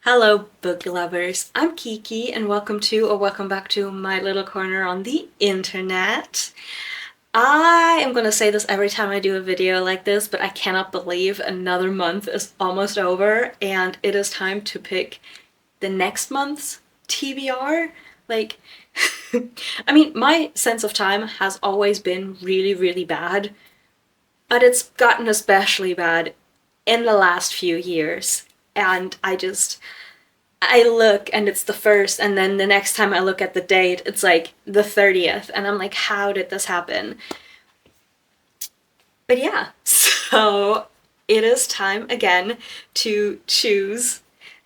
Hello, book lovers. I'm Kiki, and welcome to or welcome back to my little corner on the internet. I am gonna say this every time I do a video like this, but I cannot believe another month is almost over and it is time to pick the next month's TBR. Like, I mean, my sense of time has always been really, really bad, but it's gotten especially bad in the last few years. And I look and it's the first, and then the next time I look at the date, it's like the 30th, and I'm like, how did this happen? But yeah, so it is time again to choose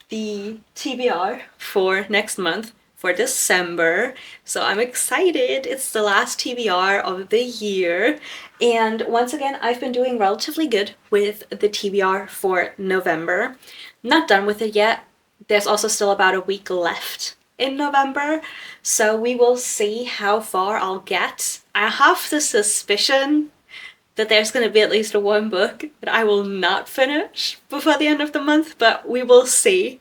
the TBR for next month for December. So I'm excited. It's the last TBR of the year. And once again, I've been doing relatively good with the TBR for November. Not done with it yet. There's also still about a week left in November, so we will see how far I'll get. I have the suspicion that there's going to be at least one book that I will not finish before the end of the month, but we will see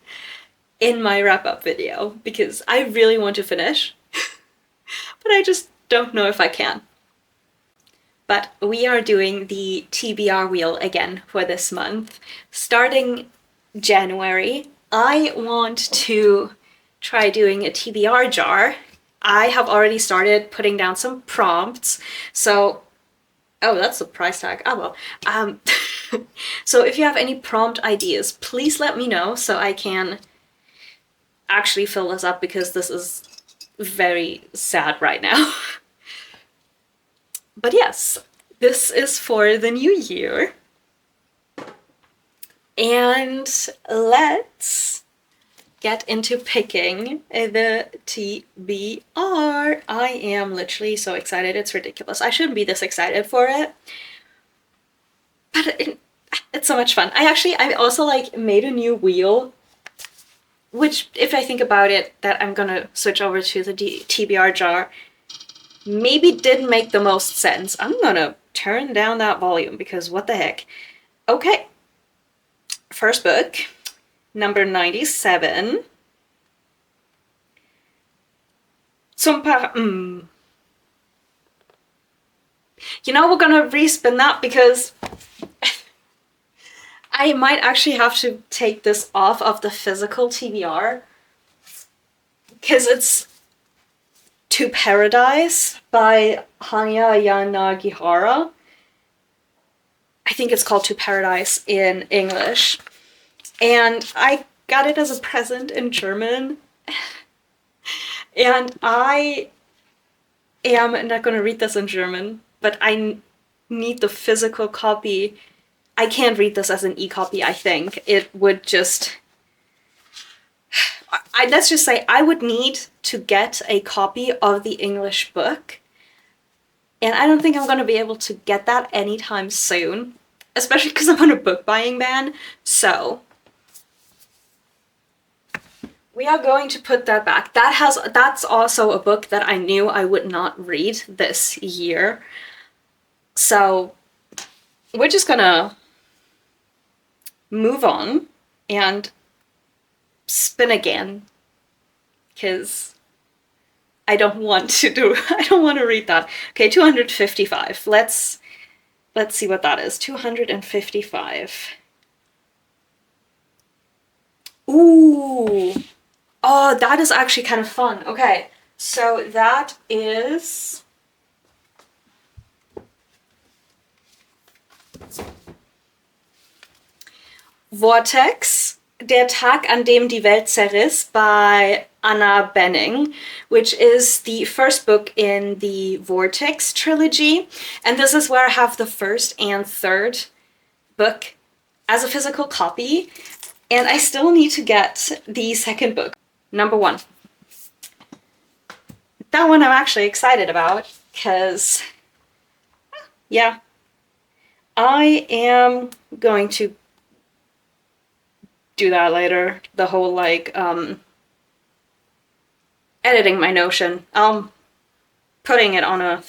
in my wrap-up video, because I really want to finish, but I just don't know if I can. But we are doing the TBR wheel again for this month. Starting January, I want to try doing a TBR jar. I have already started putting down some prompts, so oh, that's a price tag. Oh well. So if you have any prompt ideas, please let me know so I can actually fill this up, because this is very sad right now. But yes, this is for the new year. And let's get into picking the TBR. I am literally so excited, it's ridiculous. I shouldn't be this excited for it, but it's so much fun. I also like made a new wheel, which, if I think about it, that I'm gonna switch over to the TBR jar, maybe didn't make the most sense. I'm gonna turn down that volume because what the heck. Okay, first book, number 97. You know, we're gonna respin that because I might actually have to take this off of the physical TBR, because it's To Paradise by Hanya Yanagihara. I think it's called To Paradise in English. And I got it as a present in German. And I am not going to read this in German, but I need the physical copy. I can't read this as an e-copy, I think. It would just... let's just say I would need to get a copy of the English book. And I don't think I'm going to be able to get that anytime soon. Especially because I'm on a book buying ban. So we are going to put that back. That's also a book that I knew I would not read this year. So we're just gonna move on and spin again, because I don't want to read that. Okay, 255. Let's see what that is. 255. Ooh. Oh, that is actually kind of fun. Okay, so that is... Vortex, Der Tag, an dem die Welt zerriss by Anna Benning, which is the first book in the Vortex trilogy. And this is where I have the first and third book as a physical copy. And I still need to get the second book, number 1. That one I'm actually excited about, because, yeah, I am going to do that later. The whole, like, editing my Notion. Putting it on a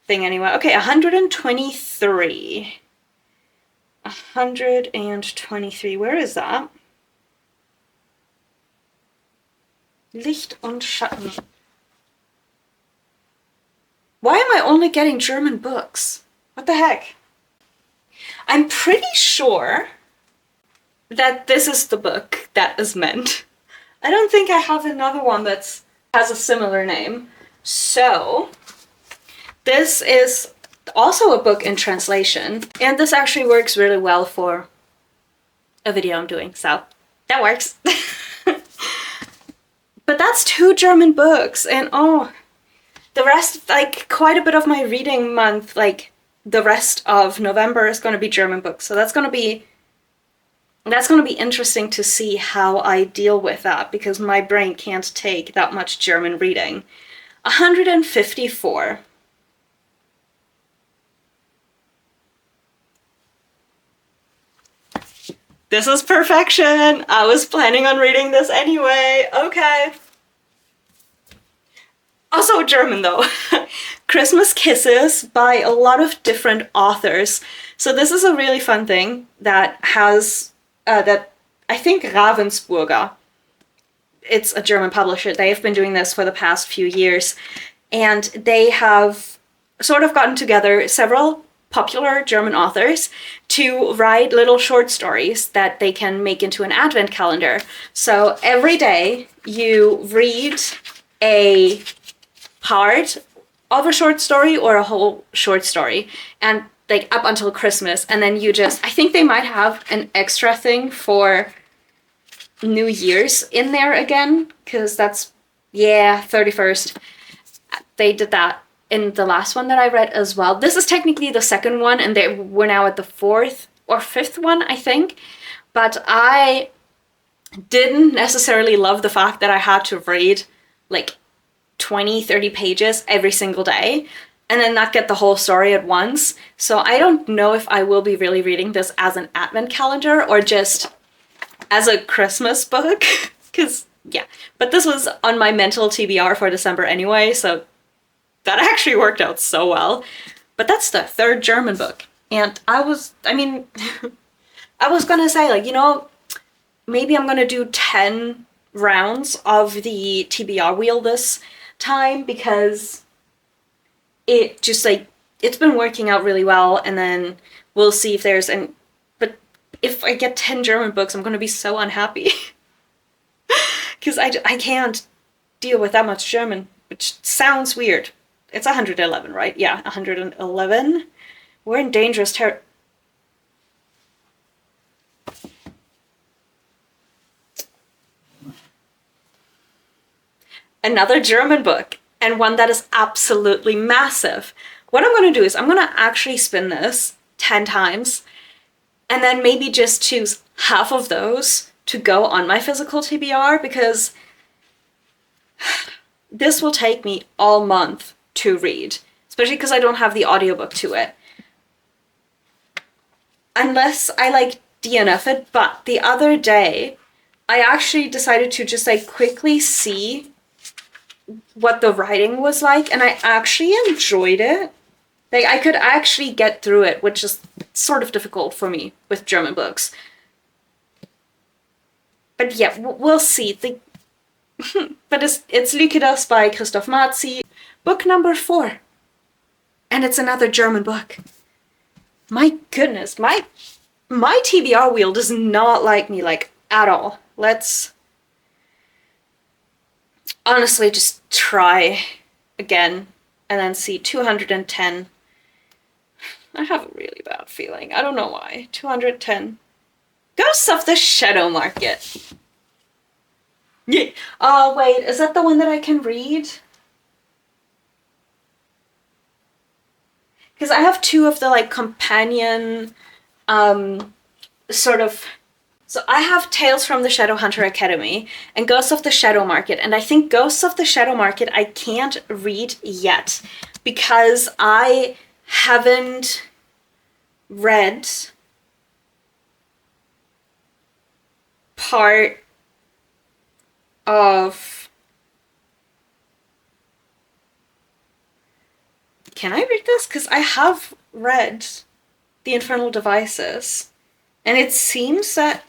thing anyway. Okay, 123. 123, where is that? Licht und Schatten. Why am I only getting German books? What the heck? I'm pretty sure that this is the book that is meant. I don't think I have another one that has a similar name. So, this is also a book in translation, and this actually works really well for a video I'm doing, so that works. But that's 2 German books, and oh, the rest, like, quite a bit of my reading month, like, the rest of November is going to be German books, so that's going to be interesting to see how I deal with that, because my brain can't take that much German reading. 154. This is perfection! I was planning on reading this anyway. Okay. Also German though. Christmas Kisses by a lot of different authors. So this is a really fun thing that has, that I think Ravensburger, it's a German publisher, they have been doing this for the past few years. And they have sort of gotten together several popular German authors to write little short stories that they can make into an advent calendar. So every day you read a part of a short story or a whole short story, and like up until Christmas, and then you just, I think they might have an extra thing for New Year's in there again, because that's, yeah, 31st. They did that in the last one that I read as well. This is technically the second one, and we're now at the 4th or 5th one, I think. But I didn't necessarily love the fact that I had to read like 20, 30 pages every single day and then not get the whole story at once. So I don't know if I will be really reading this as an advent calendar or just as a Christmas book, because yeah. But this was on my mental TBR for December anyway, so that actually worked out so well. But that's the 3rd German book. And I was gonna say, like, you know, maybe I'm gonna do 10 rounds of the TBR wheel this time, because it just, like, it's been working out really well, and then we'll see if there's but if I get 10 German books, I'm gonna be so unhappy. Because I can't deal with that much German, which sounds weird. It's 111, right? Yeah, 111. We're in dangerous territory. Another German book, and one that is absolutely massive. What I'm going to do is I'm going to actually spin this 10 times, and then maybe just choose half of those to go on my physical TBR, because this will take me all month to read, especially because I don't have the audiobook to it. Unless I like DNF it, but the other day I actually decided to just like quickly see what the writing was like, and I actually enjoyed it. Like, I could actually get through it, which is sort of difficult for me with German books. But yeah, we'll see. But it's Lycidas by Christoph Marzi, book number 4. And it's another German book. My goodness, my TBR wheel does not like me, like, at all. Let's honestly just try again and then see. 210. I have a really bad feeling. I don't know why. 210. Ghosts of the Shadow Market. Yeah. Wait, is that the one that I can read? Because I have 2 of the, like, companion, sort of... So I have Tales from the Shadowhunter Academy and Ghosts of the Shadow Market, and I think Ghosts of the Shadow Market I can't read yet because I haven't read part of... Can I read this? Because I have read The Infernal Devices, and it seems that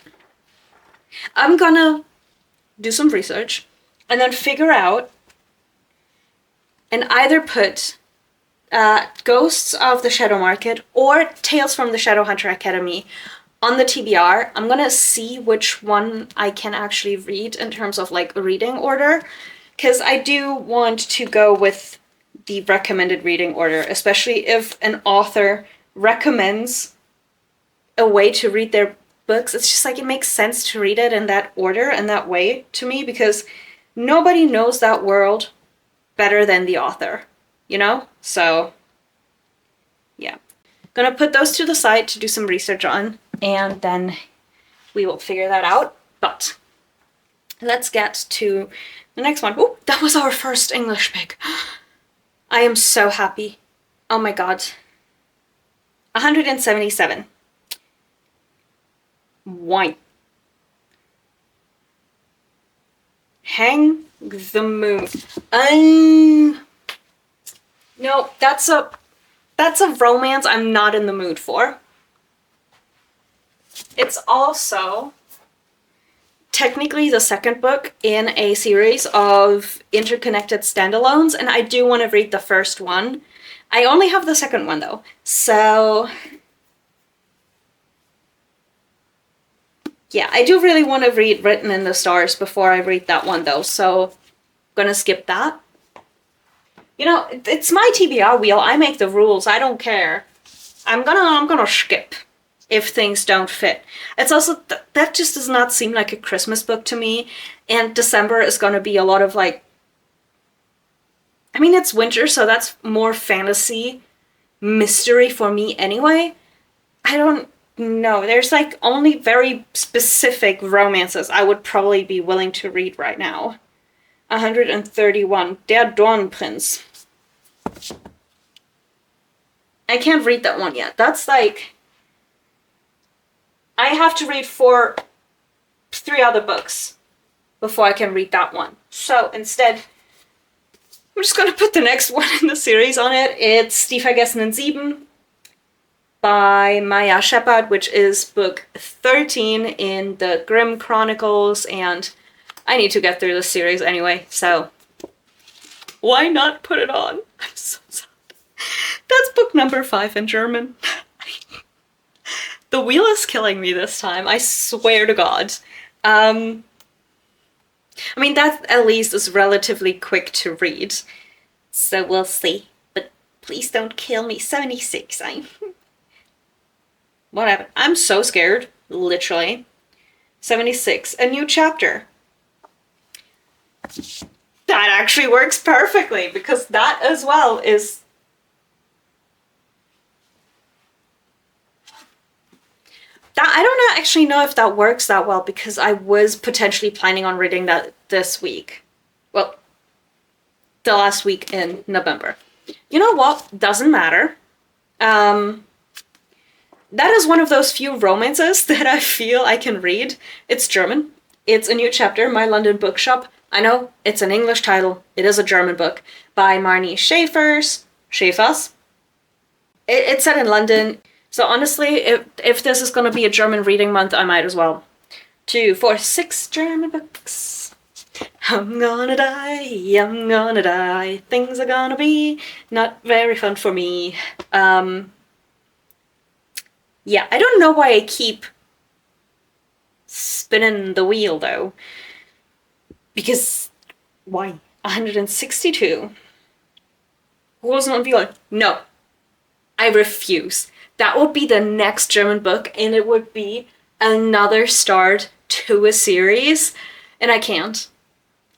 I'm gonna do some research. and then figure out and either put Ghosts of the Shadow Market or Tales from the Shadowhunter Academy on the TBR. I'm gonna see which one I can actually read in terms of like reading order, because I do want to go with the recommended reading order, especially if an author recommends a way to read their books. It's just like it makes sense to read it in that order and that way to me, because nobody knows that world better than the author, you know? So yeah, gonna put those to the side to do some research on, and then we will figure that out. But let's get to the next one. Oh, that was our first English pick. I am so happy. Oh my god. 177. Wine. Hang the Moon. No, that's a romance I'm not in the mood for. It's also technically the second book in a series of interconnected standalones, and I do want to read the first one. I only have the second one though, so yeah, I do really want to read Written in the Stars before I read that one though, so I'm gonna skip that. You know, it's my TBR wheel. I make the rules. I don't care. I'm gonna skip if things don't fit. It's also that just does not seem like a Christmas book to me, and December is gonna be a lot of like, I mean, it's winter, so that's more fantasy mystery for me anyway. I don't know. There's like only very specific romances I would probably be willing to read right now. 131. Der Dornprinz. I can't read that one yet. That's like, I have to read 3 other books before I can read that one. So instead, I'm just gonna put the next one in the series on it. It's Die Vergessenen Sieben by Maya Shepard, which is book 13 in the Grimm Chronicles, and I need to get through this series anyway, so why not put it on? I'm so sad. That's book number 5 in German. The wheel is killing me this time, I swear to God. I mean, that at least is relatively quick to read, so we'll see. But please don't kill me. 76, whatever. I'm so scared, literally. 76, a new chapter. That actually works perfectly, because that as well is... That, I don't actually know if that works that well, because I was potentially planning on reading that this week. Well, the last week in November. You know what? Doesn't matter. That is one of those few romances that I feel I can read. It's German. It's a new chapter, My London Bookshop. I know, it's an English title. It is a German book by Marnie Schaefers. It's set in London. So honestly, if this is gonna be a German reading month, I might as well. 2, 4, 6 German books. I'm gonna die, things are gonna be not very fun for me. Yeah, I don't know why I keep spinning the wheel though. Because, why? 162. Rosen und Violen. No. I refuse. That would be the next German book, and it would be another start to a series, and I can't.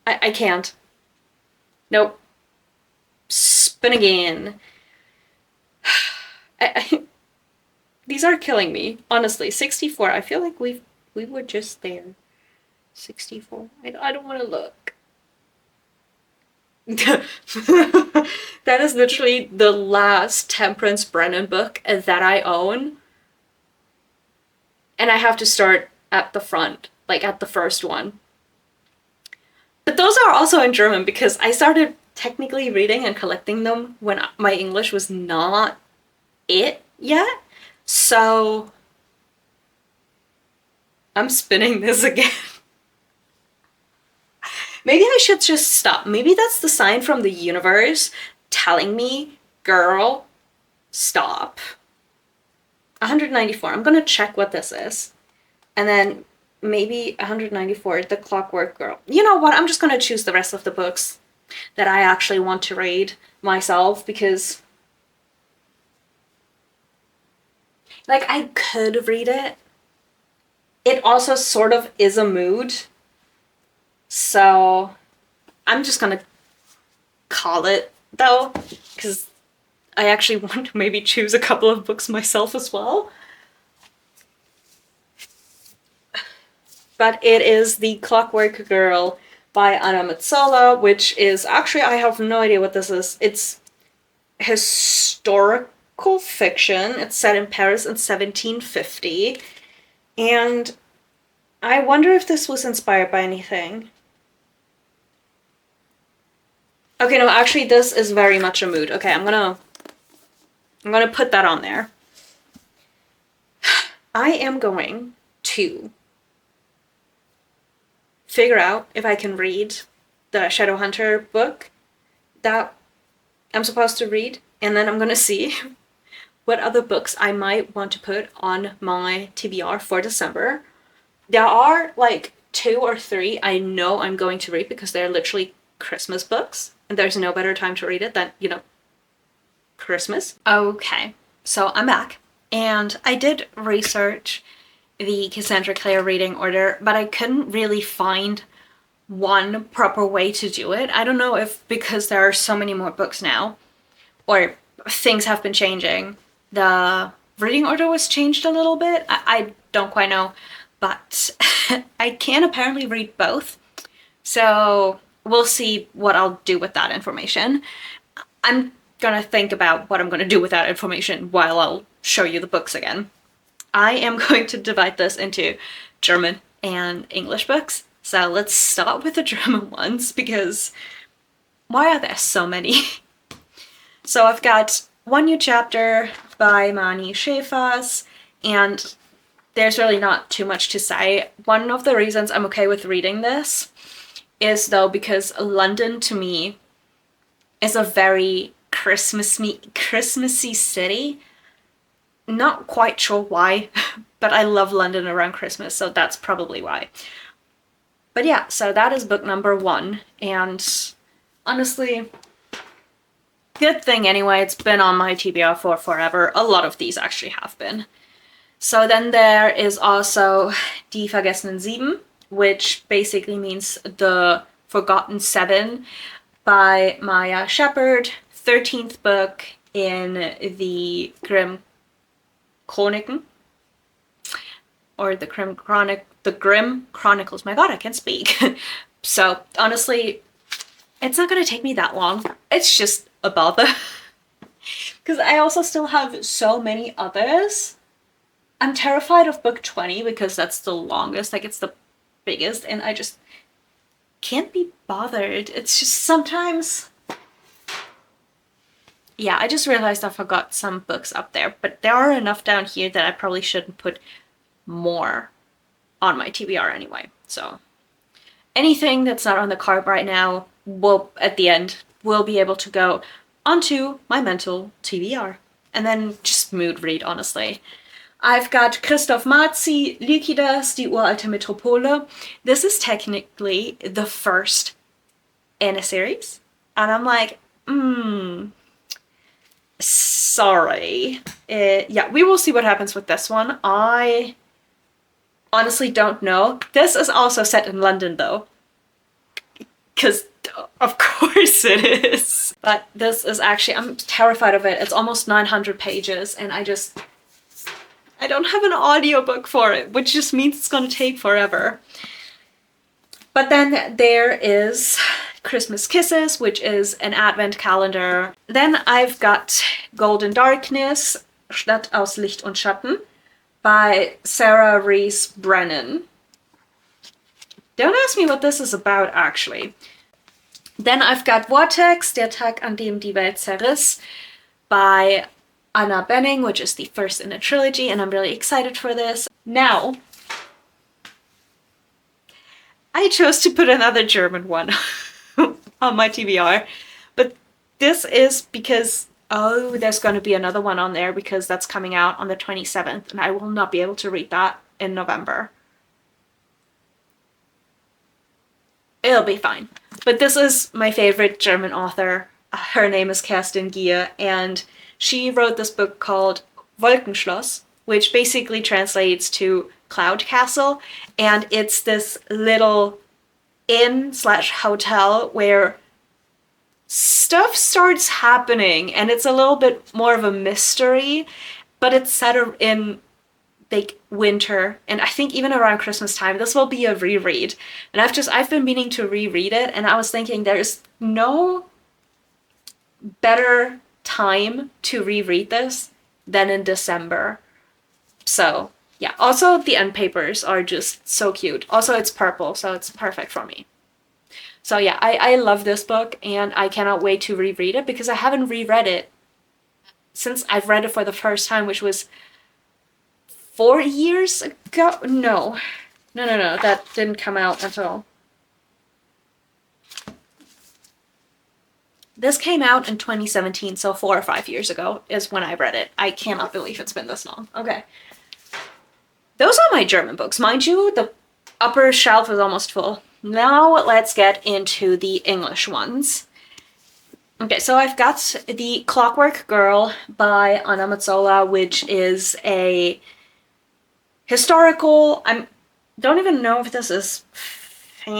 I can't. Nope. Spin again. These are killing me, honestly. 64. I feel like we were just there. 64. I don't want to look. That is literally the last Temperance Brennan book that I own. And I have to start at the front, like at the first one. But those are also in German, because I started technically reading and collecting them when my English was not it yet. So I'm spinning this again. Maybe I should just stop. Maybe that's the sign from the universe telling me, girl, stop. 194. I'm gonna check what this is. And then maybe 194, The Clockwork Girl. You know what? I'm just gonna choose the rest of the books that I actually want to read myself, because like I could read it. It also sort of is a mood. So I'm just gonna call it though, because I actually want to maybe choose a couple of books myself as well. But it is The Clockwork Girl by Anna Metsola, which is actually, I have no idea what this is. It's historical fiction. It's set in Paris in 1750. And I wonder if this was inspired by anything. Okay, no, actually this is very much a mood. Okay, I'm gonna put that on there. I am going to figure out if I can read the Shadowhunter book that I'm supposed to read, and then I'm gonna see what other books I might want to put on my TBR for December. There are like 2 or 3 I know I'm going to read because they're literally Christmas books, and there's no better time to read it than, you know, Christmas. Okay, so I'm back, and I did research the Cassandra Clare reading order, but I couldn't really find one proper way to do it. I don't know if because there are so many more books now, or things have been changing, the reading order was changed a little bit. I don't quite know, but I can apparently read both. So we'll see what I'll do with that information. I'm gonna think about what I'm gonna do with that information while I'll show you the books again. I am going to divide this into German and English books. So let's start with the German ones, because why are there so many? So I've got One New Chapter by Mani Schäfers, and there's really not too much to say. One of the reasons I'm okay with reading this is though because London to me is a very Christmassy city. Not quite sure why, but I love London around Christmas, so that's probably why. But yeah, so that is book number 1, and honestly, good thing anyway, it's been on my TBR for forever. A lot of these actually have been. So then there is also Die Vergessenen Sieben, which basically means The Forgotten Seven by Maya Shepard, 13th book in the Grimm Chroniken, or the Grimm Chronicles. My god, I can't speak. So honestly, it's not gonna take me that long. It's just a bother. Because I also still have so many others. I'm terrified of book 20 because that's the longest, like it's the biggest, and I just can't be bothered. It's just sometimes... Yeah, I just realized I forgot some books up there, but there are enough down here that I probably shouldn't put more on my TBR anyway. So anything that's not on the card right now will, at the end, will be able to go onto my mental TBR. And then just mood read, honestly. I've got Christoph Marzi, Lycidas, Die uralte Metropole. This is technically the first in a series. And I'm like, sorry. Yeah, we will see what happens with this one. I honestly don't know. This is also set in London though. Because of course it is. But this is actually, I'm terrified of it. It's almost 900 pages and I don't have an audiobook for it, which just means it's gonna take forever. But then there is Christmas Kisses, which is an advent calendar. Then I've got Golden Darkness, Stadt aus Licht und Schatten by Sarah Rees Brennan. Don't ask me what this is about, actually. Then I've got Vortex, Der Tag an dem die Welt zerriss by Anna Benning, which is the first in a trilogy, and I'm really excited for this. Now, I chose to put another German one on my TBR, but this is because, oh, there's going to be another one on there because that's coming out on the 27th, and I will not be able to read that in November. It'll be fine. But this is my favorite German author. Her name is Kerstin Gier, and she wrote this book called Wolkenschloss, which basically translates to Cloud Castle, and it's this little inn slash hotel where stuff starts happening, and it's a little bit more of a mystery, but it's set in like winter, and I think even around Christmas time. This will be a reread, and I've been meaning to reread it, and I was thinking there's no better time to reread this than in December. So yeah, also the end papers are just so cute. Also it's purple, so it's perfect for me. So yeah, I love this book, and I cannot wait to reread it because I haven't reread it since I've read it for the first time, which was 4 years ago? No, that didn't come out until... This came out in 2017, so 4 or 5 years ago is when I read it. I cannot believe it's been this long. Okay. Those are my German books. Mind you, the upper shelf is almost full. Now let's get into the English ones. Okay, so I've got The Clockwork Girl by Anna Mazzola, which is a historical... I don't even know if this is fantasy.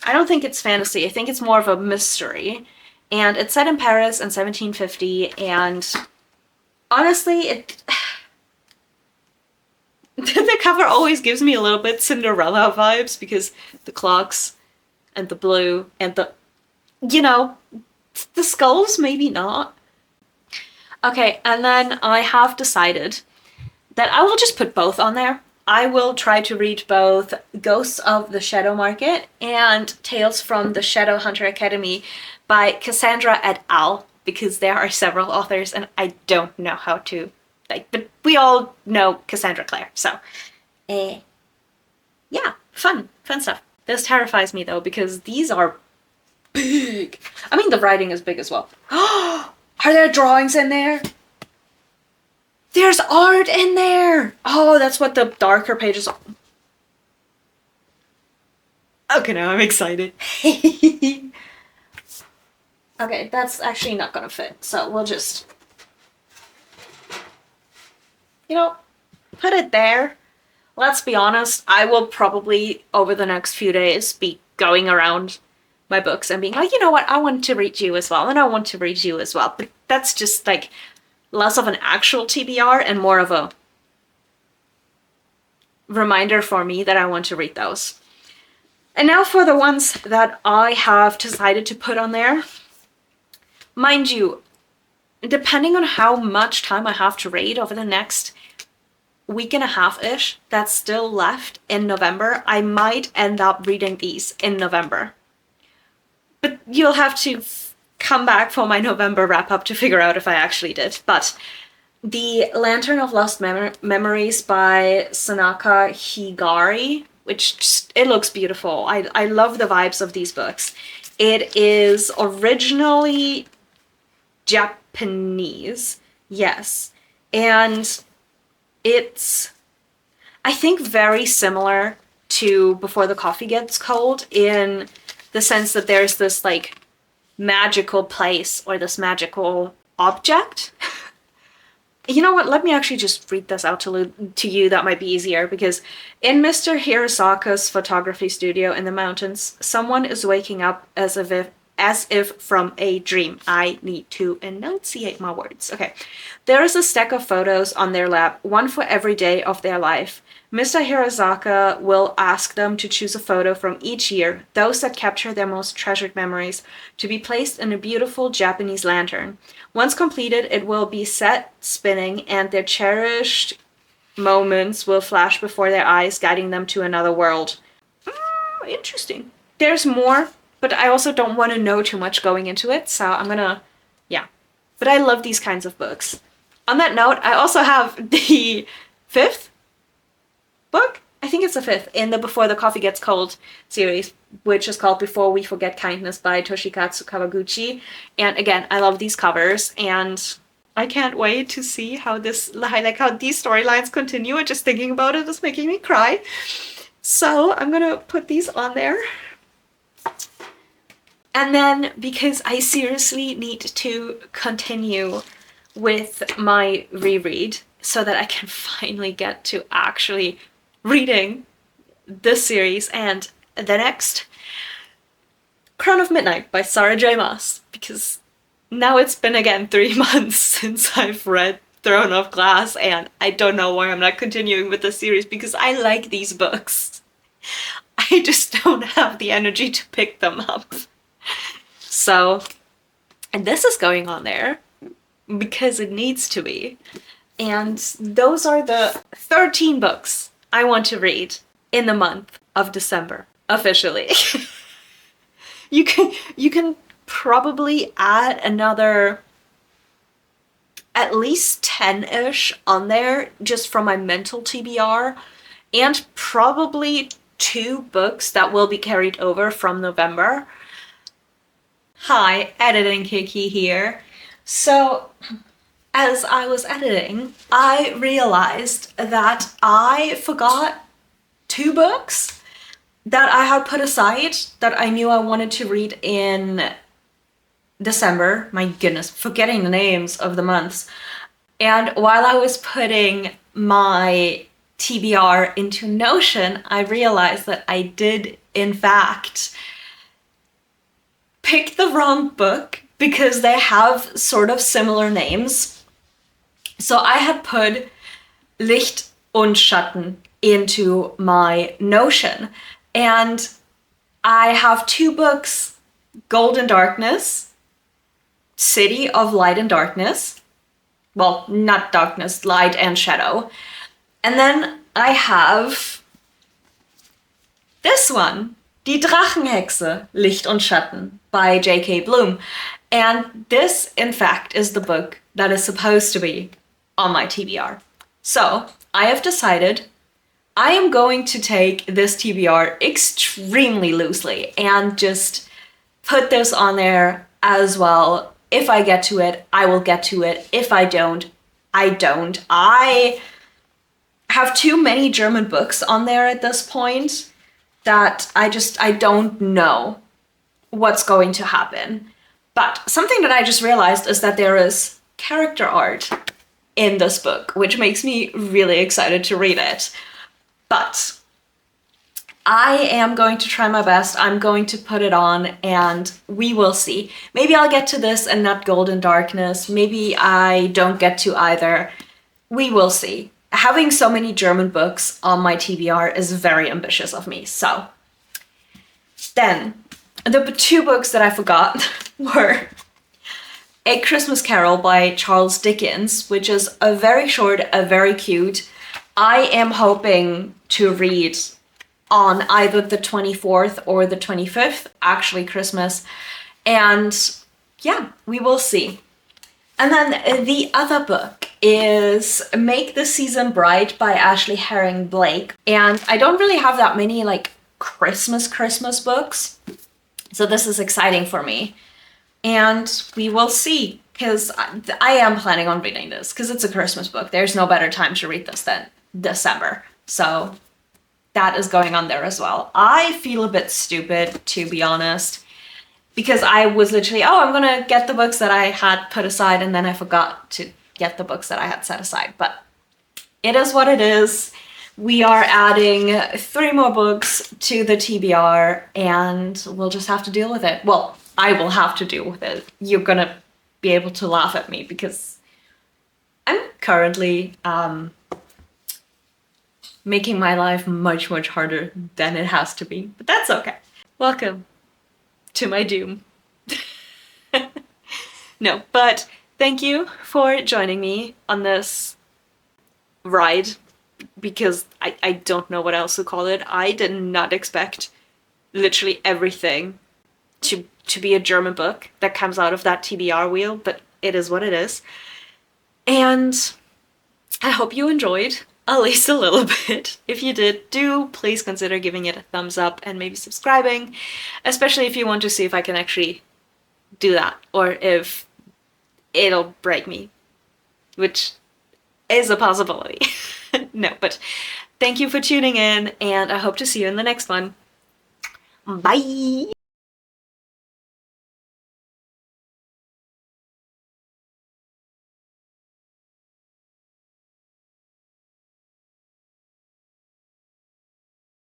I don't think it's fantasy. I think it's more of a mystery. And it's set in Paris in 1750, and honestly, the cover always gives me a little bit Cinderella vibes because the clocks and the blue and the, the skulls, maybe not. Okay, and then I have decided that I will just put both on there. I will try to read both Ghosts of the Shadow Market and Tales from the Shadowhunter Academy by Cassandra et al. Because there are several authors and I don't know how to, but we all know Cassandra Clare, so, yeah, fun stuff. This terrifies me though because these are big. I mean, the writing is big as well. Are there drawings in there? There's art in there! Oh, that's what the darker pages are. Okay, now I'm excited. Okay, that's actually not gonna fit, so we'll just, put it there. Let's be honest, I will probably, over the next few days, be going around my books and being like, you know what, I want to read you as well, and I want to read you as well. But that's just, less of an actual TBR and more of a reminder for me that I want to read those. And now for the ones that I have decided to put on there. Mind you, depending on how much time I have to read over the next week and a half-ish that's still left in November, I might end up reading these in November. But you'll have to come back for my November wrap-up to figure out if I actually did. But The Lantern of Lost Memories by Sanaka Higari, which it looks beautiful. I love the vibes of these books. It is originally Japanese, yes, and it's, I think, very similar to Before the Coffee Gets Cold in the sense that there's this magical place or this magical object. You know what, let me actually just read this out to you. That might be easier, because in Mr. Hirosaka's photography studio in the mountains, someone is waking up as if from a dream. I need to enunciate my words. Okay. There is a stack of photos on their lap, one for every day of their life. Mr. Hirosaka will ask them to choose a photo from each year, those that capture their most treasured memories, to be placed in a beautiful Japanese lantern. Once completed, it will be set spinning, and their cherished moments will flash before their eyes, guiding them to another world. Interesting. There's more, but I also don't want to know too much going into it, so I'm gonna, yeah. But I love these kinds of books. On that note, I also have the 5th book I think it's the 5th, in the Before the Coffee Gets Cold series, which is called Before We Forget Kindness by Toshikatsu Kawaguchi. And again, I love these covers, and I can't wait to see how how these storylines continue. And just thinking about it is making me cry. So I'm gonna put these on there. And then, because I seriously need to continue with my reread so that I can finally get to actually reading this series and the next, Crown of Midnight by Sarah J. Maas, because now it's been again 3 months since I've read Throne of Glass, and I don't know why I'm not continuing with the series, because I like these books. I just don't have the energy to pick them up. So, and this is going on there because it needs to be. And those are the 13 books I want to read in the month of December, officially. You can probably add another at least 10-ish on there just from my mental TBR, and probably 2 books that will be carried over from November. Hi, Editing Kiki here. So, as I was editing, I realized that I forgot 2 books that I had put aside that I knew I wanted to read in December. My goodness, forgetting the names of the months. And while I was putting my TBR into Notion, I realized that I did, in fact, pick the wrong book because they have sort of similar names. So I had put Licht und Schatten into my Notion, and I have 2 books, Gold and Darkness, City of Light and Darkness. Well, not darkness, light and shadow. And then I have this one, Die Drachenhexe, Licht und Schatten by J.K. Bloom. And this, in fact, is the book that is supposed to be on my TBR. So I have decided I am going to take this TBR extremely loosely and just put this on there as well. If I get to it, I will get to it. If I don't, I don't. I have too many German books on there at this point that I don't know what's going to happen. But something that I just realized is that there is character art in this book, which makes me really excited to read it. But I am going to try my best. I'm going to put it on and we will see. Maybe I'll get to this and not Gold and Darkness. Maybe I don't get to either. We will see. Having so many German books on my TBR is very ambitious of me. So then the 2 books that I forgot were A Christmas Carol by Charles Dickens, which is a very short, a very cute. I am hoping to read on either the 24th or the 25th, actually Christmas. And yeah, we will see. And then the other book is Make the Season Bright by Ashley Herring Blake. And I don't really have that many like Christmas books. So this is exciting for me. And we will see, because I am planning on reading this because it's a Christmas book. There's no better time to read this than December. So that is going on there as well. I feel a bit stupid, to be honest, because I was literally, I'm gonna get the books that I had put aside, and then I forgot to get the books that I had set aside. But it is what it is. We are adding 3 more books to the TBR, and we'll just have to deal with it. Well, I will have to deal with it. You're gonna be able to laugh at me because I'm currently making my life much, much harder than it has to be. But that's okay. Welcome to my doom. No, but thank you for joining me on this ride, because I don't know what else to call it. I did not expect literally everything to be a German book that comes out of that TBR wheel, but it is what it is. And I hope you enjoyed. at least a little bit. If you did, do please consider giving it a thumbs up and maybe subscribing, especially if you want to see if I can actually do that or if it'll break me, which is a possibility. No, but thank you for tuning in, and I hope to see you in the next one. Bye!